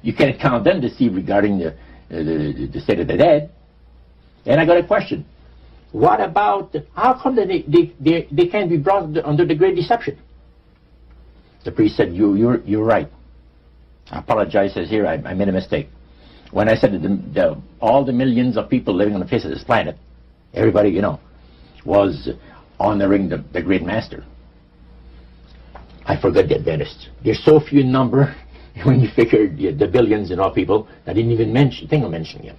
You can't count them deceived regarding the state of the dead. And I got a question. What about, how come that they can't be brought under the great deception? The priest said, you're right. I apologize, says here, I made a mistake. When I said that all the millions of people living on the face of this planet, everybody, you know, was honoring the great master. I forgot the Adventists. They're so few in number, when you figure the billions and all people, I didn't even think of mentioning him.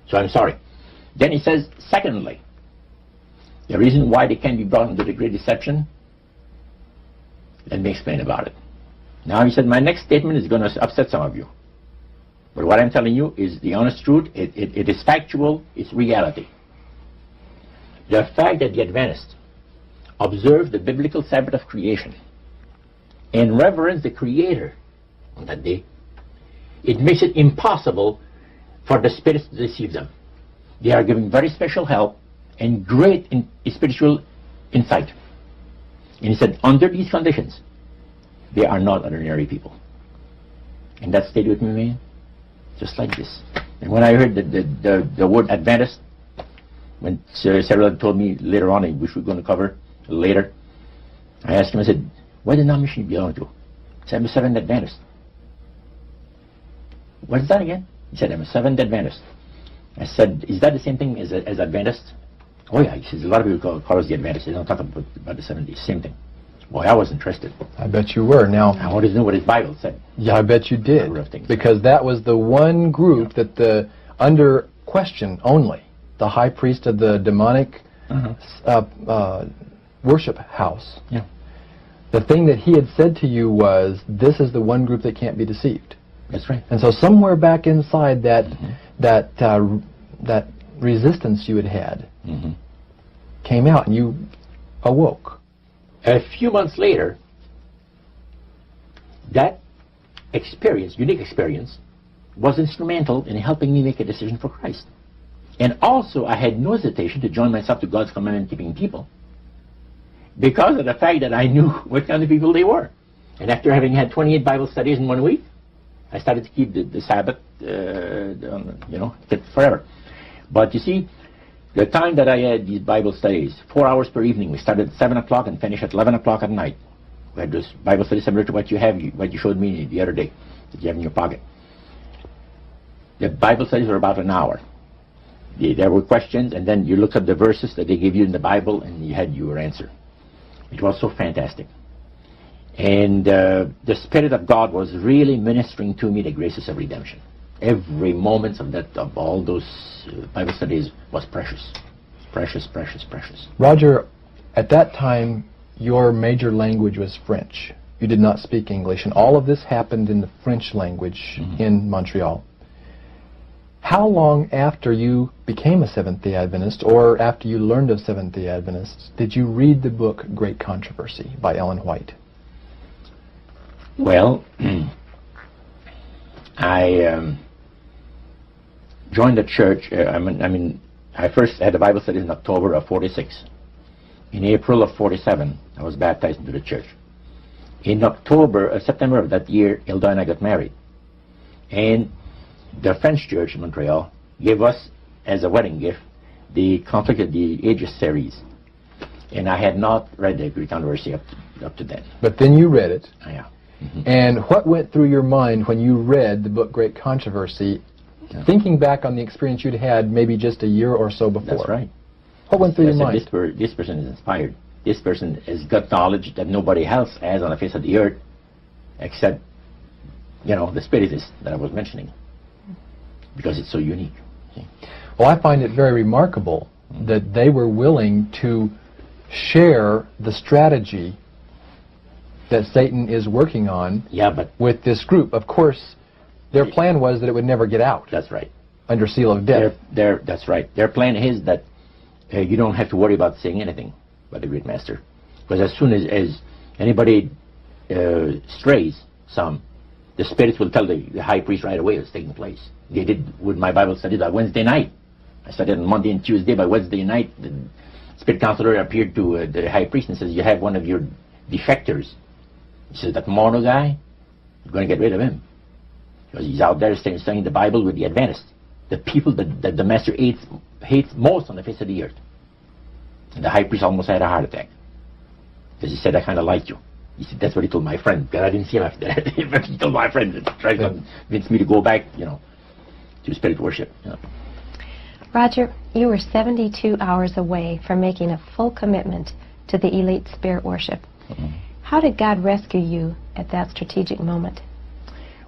So I'm sorry. Then he says, secondly, the reason why they can't be brought under the great deception, let me explain about it. Now he said, my next statement is going to upset some of you. But what I'm telling you is the honest truth. It is factual. It's reality. The fact that the Adventists observe the biblical Sabbath of creation and reverence the Creator on that day, it makes it impossible for the spirits to deceive them. They are giving very special help and great spiritual insight. And he said, under these conditions, they are not ordinary people. And that stayed with me, man, just like this. And when I heard the word Adventist, when Sarah told me later on, which we're going to cover later, I asked him, I said, what denomination do you belong to? He said, I'm a Seventh Adventist. What is that again? He said, I'm a Seventh Adventist. I said, is that the same thing as Adventist? Oh yeah, he says, a lot of people call us the Adventists. They don't talk about the 70s. Same thing. Boy, I was interested. I bet you were. Now, I wanted to know what his Bible said. Yeah, I bet you did. Because that was the one group that under question only, the high priest of the demonic worship house. Yeah. The thing that he had said to you was, this is the one group that can't be deceived. That's right. And so somewhere back inside that that resistance you had came out, and you awoke. A few months later, that experience, unique experience, was instrumental in helping me make a decision for Christ. And also, I had no hesitation to join myself to God's commandment-keeping people because of the fact that I knew what kind of people they were. And after having had 28 Bible studies in 1 week, I started to keep the Sabbath, you know, forever. But you see, the time that I had these Bible studies, 4 hours per evening, we started at 7 o'clock and finished at 11 o'clock at night. We had this Bible study similar to what you showed me the other day, that you have in your pocket. The Bible studies were about an hour. There were questions, and then you looked up the verses that they gave you in the Bible, and you had your answer. It was so fantastic. And the Spirit of God was really ministering to me the graces of redemption. Every moment of all those Bible studies was precious. Precious, precious, precious. Roger, at that time, your major language was French. You did not speak English, and all of this happened in the French language in Montreal. How long after you became a Seventh-day Adventist, or after you learned of Seventh-day Adventists, did you read the book Great Controversy by Ellen White? Well, I joined the church. I first had a Bible study in October of 46. In April of 47, I was baptized into the church. In September of that year, Hilda and I got married. And the French church in Montreal gave us, as a wedding gift, the Conflict of the Ages series. And I had not read the Great Controversy up to then. But then you read it. Yeah. And what went through your mind when you read the book Great Controversy, thinking back on the experience you'd had maybe just a year or so before? That's right. What went through your mind? This person is inspired. This person has got knowledge that nobody else has on the face of the earth, except, you know, the spiritists that I was mentioning, because it's so unique. See? Well, I find it very remarkable that they were willing to share the strategy that Satan is working on with this group. Of course, their plan was that it would never get out. That's right. Under seal of death. That's right. Their plan is that you don't have to worry about saying anything about the great master. Because as soon as anybody strays some, the spirits will tell the high priest right away what's taking place. They did with my Bible study that Wednesday night. I studied on Monday and Tuesday. By Wednesday night, the spirit counselor appeared to the high priest and says, you have one of your defectors. He says, that Mono guy, you're going to get rid of him. Because he's out there studying the Bible with the Adventists, the people that the Master hates most on the face of the earth. And the high priest almost had a heart attack. Because he said, I kind of like you. He said, that's what he told my friend. Because I didn't see him after that. But he told my friend to try to convince me to go back, to spirit worship. Roger, you were 72 hours away from making a full commitment to the elite spirit worship. Mm-hmm. How did God rescue you at that strategic moment?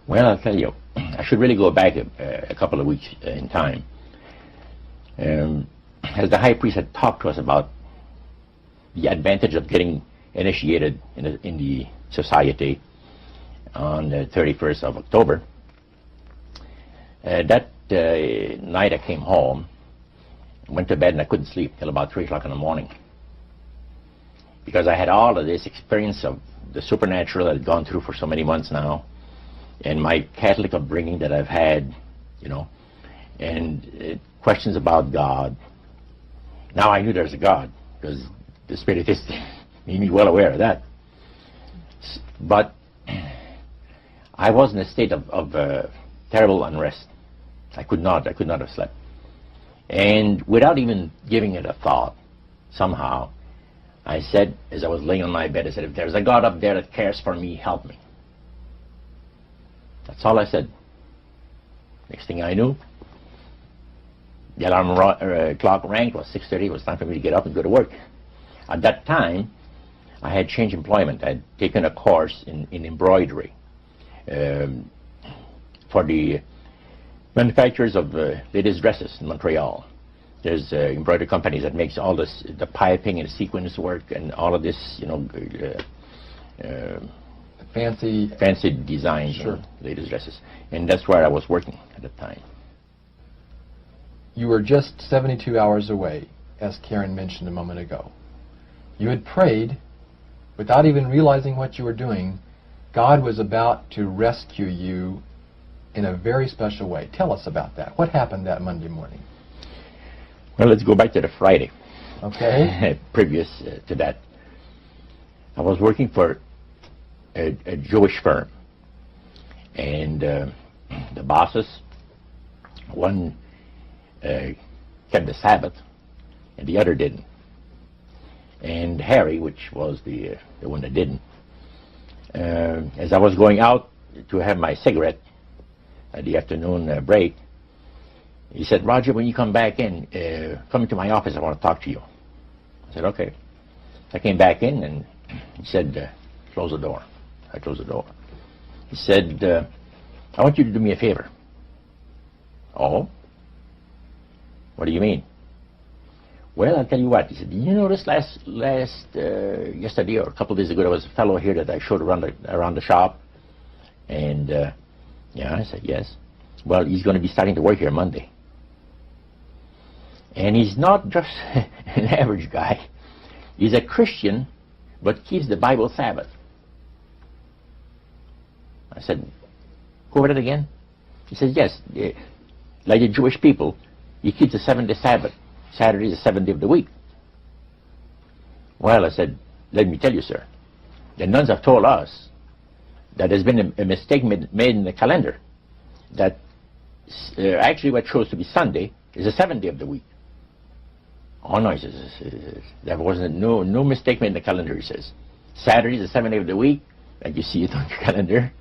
Well, I'll tell you, I should really go back a couple of weeks in time. As the high priest had talked to us about the advantage of getting initiated in the society on the 31st of October, that night I came home, went to bed, and I couldn't sleep till about 3 o'clock in the morning. Because I had all of this experience of the supernatural that I'd gone through for so many months now, and my Catholic upbringing that I've had, and questions about God. Now I knew there's a God, because the Spiritist made me well aware of that. But I was in a state of terrible unrest. I could not have slept. And without even giving it a thought, somehow, I said, as I was laying on my bed, I said, if there's a God up there that cares for me, help me. That's all I said. Next thing I knew, the alarm clock rang. It was 6:30. It was time for me to get up and go to work. At that time, I had changed employment. I had taken a course in embroidery for the manufacturers of ladies' dresses in Montreal. There's embroidery companies that makes all this, the piping and sequence work and all of this, fancy designs, sure, ladies' dresses. And that's where I was working at the time. You were just 72 hours away, as Karen mentioned a moment ago. You had prayed, without even realizing what you were doing. God was about to rescue you in a very special way. Tell us about that. What happened that Monday morning? Well, let's go back to the Friday. Okay. Previous to that. I was working for a Jewish firm. And the bosses, one kept the Sabbath, and the other didn't. And Harry, which was the one that didn't, as I was going out to have my cigarette at the afternoon break, he said, Roger, when you come back in, come into my office, I want to talk to you. I said, okay. I came back in, and he said, close the door. I closed the door. He said, I want you to do me a favor. Oh? What do you mean? Well, I'll tell you what. He said, you notice yesterday or a couple of days ago, there was a fellow here that I showed around the shop. And, yeah, I said, yes. Well, he's going to be starting to work here Monday. And he's not just an average guy. He's a Christian, but keeps the Bible Sabbath. I said, go over that again? He said, yes. Like the Jewish people, he keeps the 7-day Sabbath. Saturday is the 7th day of the week. Well, I said, let me tell you, sir, the nuns have told us that there's been a mistake made in the calendar, that actually what shows to be Sunday is the 7th day of the week. Oh, no, he says, there wasn't no mistake made in the calendar, he says. Saturday is the 7th day of the week, like you see it on your calendar,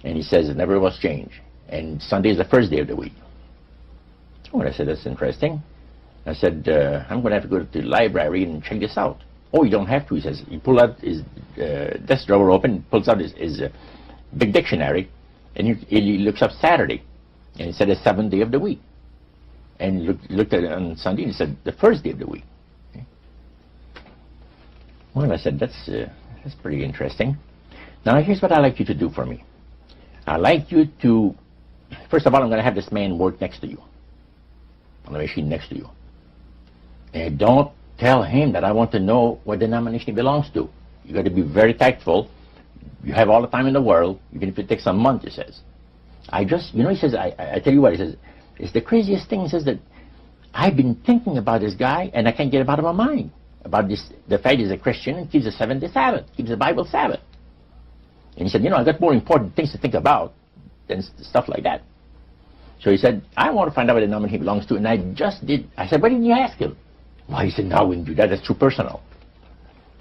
and he says it never was changed. And Sunday is the first day of the week. Oh, I said, that's interesting. I said, I'm going to have to go to the library and check this out. Oh, you don't have to, he says. He pulled out his desk drawer open, pulls out his big dictionary, and he looks up Saturday. And he said, the 7th day of the week. And he looked at it on Sunday, and he said, the first day of the week. Okay. Well, I said, that's pretty interesting. Now, here's what I'd like you to do for me. I'd like you to, first of all, I'm going to have this man work next to you, on the machine next to you. And don't tell him that I want to know what denomination he belongs to. You got to be very tactful. You have all the time in the world, even if it takes a month, he says. He says, I tell you what, he says, it's the craziest thing, he says, that I've been thinking about this guy, and I can't get him out of my mind, about the fact he's a Christian and keeps the 7th day Sabbath, keeps the Bible Sabbath. And he said, I got more important things to think about and stuff like that. So he said, I want to find out what denomination he belongs to, and I just did. I said, why didn't you ask him? Well, he said, no, I wouldn't do that. That's too personal.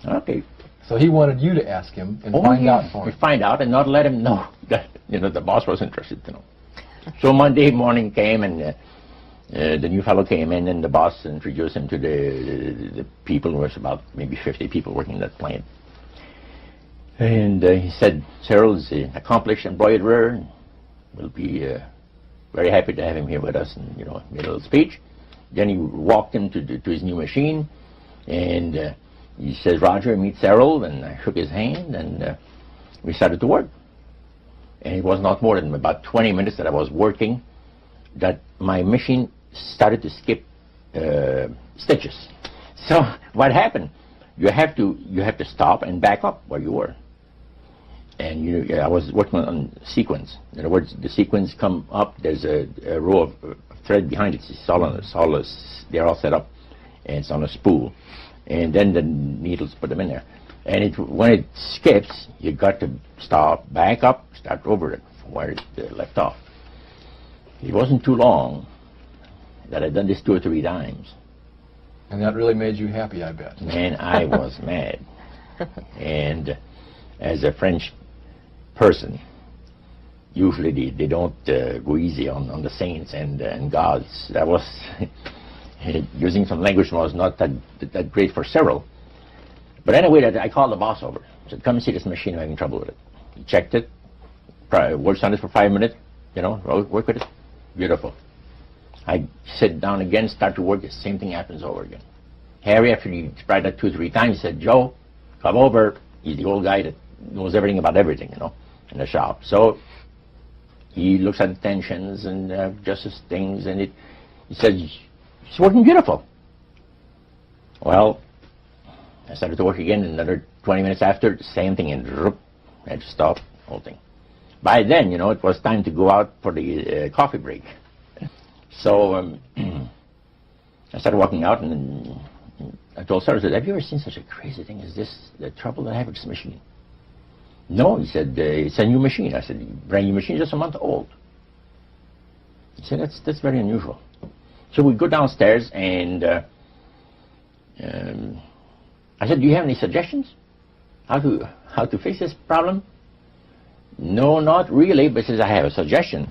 Okay. So he wanted you to ask him and find out for him. Find out and not let him know that, you know, the boss was interested to know. So Monday morning came, and the new fellow came in, and the boss introduced him to the people. There was about maybe 50 people working in that plant. And he said, Cyril's an accomplished embroiderer. We'll be very happy to have him here with us, and, you know, made a little speech. Then he walked him to his new machine, and he says, Roger, meet Cyril, and I shook his hand, and we started to work. And it was not more than about 20 minutes that I was working that my machine started to skip stitches. So what happened? You have to stop and back up where you were. And I was working on sequence. In other words, the sequence come up. There's a row of thread behind it. They're all set up, and it's on a spool. And then the needles put them in there. And when it skips, you got to stop, back up, start over it from where it left off. It wasn't too long that I'd done this 2 or 3 times. And that really made you happy, I bet. Man, I was mad. And as a French person, usually they don't go easy on the saints and gods. That was using some language was not that great for Cyril. But anyway, I called the boss over. I said, come and see this machine. I'm having trouble with it. He checked it, worked on it for 5 minutes, you know, work with it. Beautiful. I sit down again, start to work, the same thing happens over again. Harry, after he tried that 2 or 3 times, he said, Joe, come over. He's the old guy that knows everything about everything, you know, in the shop. So he looks at the tensions and adjusts things, and he says, it's working beautiful. Well, I started to work again, and another 20 minutes after, the same thing, and I had to stop the whole thing. By then, you know, it was time to go out for the coffee break. So I started walking out, and I told Sarah, I said, have you ever seen such a crazy thing as this, the trouble that I have with this machine? No, he said, it's a new machine. I said, brand new machine, just a month old. He said, that's very unusual. So we go downstairs, and I said, do you have any suggestions how to fix this problem? No, not really, but he says, I have a suggestion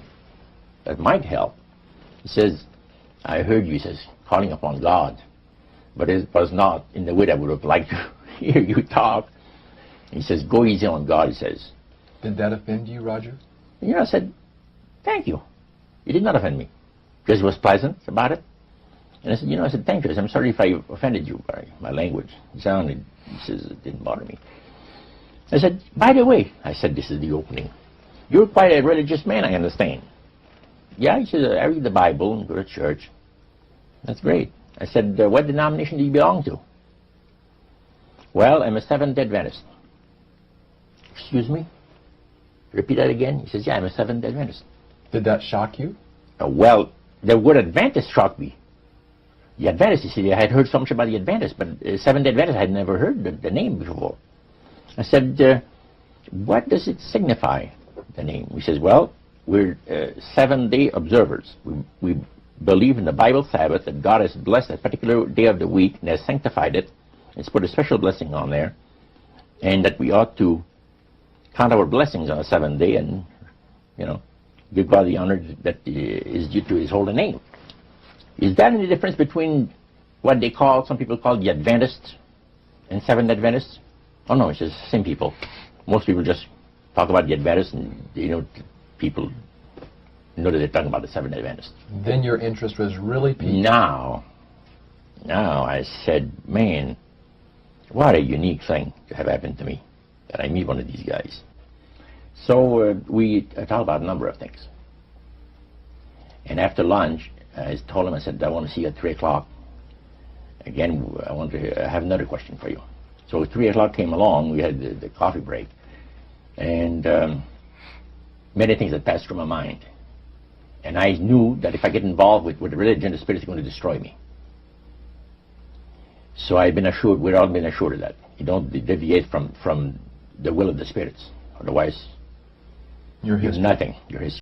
that might help. He says, I heard you, he says, calling upon God, but it was not in the way that I would have liked to hear you talk. He says, go easy on God, he says. Did that offend you, Roger? You know, I said, thank you. It did not offend me, because it was pleasant about it. And I said, you know, I said, thank you. I said, I'm sorry if I offended you by my language. He says, it didn't bother me. I said, by the way, I said, this is the opening. You're quite a religious man, I understand. Yeah, he says, I read the Bible and go to church. That's great. I said, what denomination do you belong to? Well, I'm a Seventh-day Adventist. Excuse me? Repeat that again? He says, yeah, I'm a Seventh-day Adventist. Did that shock you? Well, the word Adventist shocked me. The Adventist, you see, I had heard so much about the Adventist, but Seventh-day Adventist, I had never heard the name before. I said, what does it signify, the name? He says, well, we're 7-day observers. We believe in the Bible Sabbath, that God has blessed a particular day of the week and has sanctified it. It's put a special blessing on there, and that we ought to count our blessings on the 7th day and, you know, give God the honor that is due to His holy name. Is that any difference between what they call, some people call the Adventists and Seventh Adventists? Oh no, it's just the same people. Most people just talk about the Adventists, and you know, people know that they're talking about the Seventh Adventists. Then your interest was really piqued. Now I said, man, what a unique thing to have happened to me, that I meet one of these guys. So we talked about a number of things. And after lunch, I told him, I said, I want to see you at 3 o'clock. Again, I want to have another question for you. So 3 o'clock came along, we had the coffee break, and many things that passed through my mind. And I knew that if I get involved with religion, the Spirit is going to destroy me. So I've been assured, we've all been assured of that. You don't deviate from the will of the spirits. Otherwise, you're nothing. You're His